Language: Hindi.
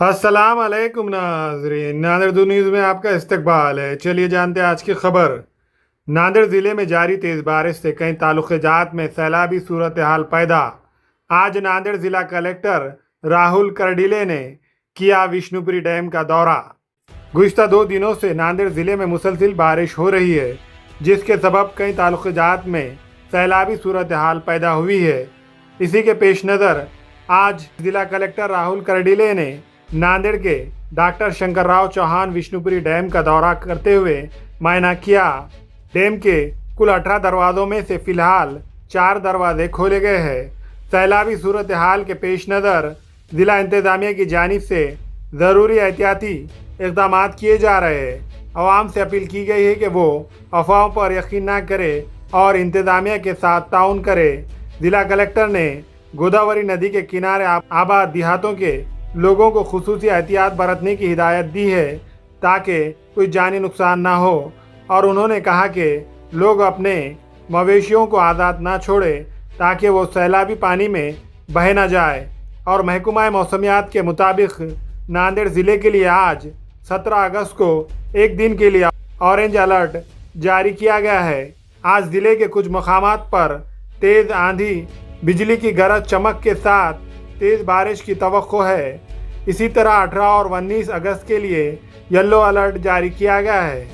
अस्सलाम वालेकुम नाजरीन, नांदेड़ दो न्यूज़ में आपका इस्तकबाल है। चलिए जानते हैं आज की खबर। नांदेड़ ज़िले में जारी तेज़ बारिश से कई तालुक़ात में सैलाबी सूरत हाल पैदा। आज नांदेड़ ज़िला कलेक्टर राहुल करडिले ने किया विष्णुपुरी डैम का दौरा। गुज़िश्ता 2 दिनों से नांदेड़ ज़िले में मुसलसल बारिश हो रही है, जिसके सबब कई तालुक़ात में सैलाबी सूरत हाल पैदा हुई है। इसी के पेश नज़र आज ज़िला कलेक्टर राहुल करडिले ने नांदेड़ के डॉक्टर शंकरराव चौहान विष्णुपुरी डैम का दौरा करते हुए मुआयना किया। डैम के कुल 18 दरवाज़ों में से फिलहाल 4 दरवाजे खोले गए हैं। सैलाबी सूरत हाल के पेश नज़र ज़िला इंतज़ामिया की जानिब से ज़रूरी एहतियाती इक़दाम किए जा रहे हैं। आवाम से अपील की गई है कि वो अफवाहों पर यकीन न करे और इंतज़ामिया के साथ ताउन करे। ज़िला कलेक्टर ने गोदावरी नदी के किनारे आबाद देहातों के लोगों को खुसूसी एहतियात बरतने की हिदायत दी है ताकि कोई जानी नुकसान ना हो, और उन्होंने कहा कि लोग अपने मवेशियों को आज़ाद ना छोड़ें ताकि वो सैलाबी पानी में बह ना जाए। और महकमा मौसमियात के मुताबिक नांदेड़ ज़िले के लिए आज 17 अगस्त को एक दिन के लिए ऑरेंज अलर्ट जारी किया गया है। आज ज़िले के कुछ मकामात पर तेज़ आंधी, बिजली की गरज चमक के साथ तेज़ बारिश की तवक्को है। इसी तरह 18 और 19 अगस्त के लिए येलो अलर्ट जारी किया गया है।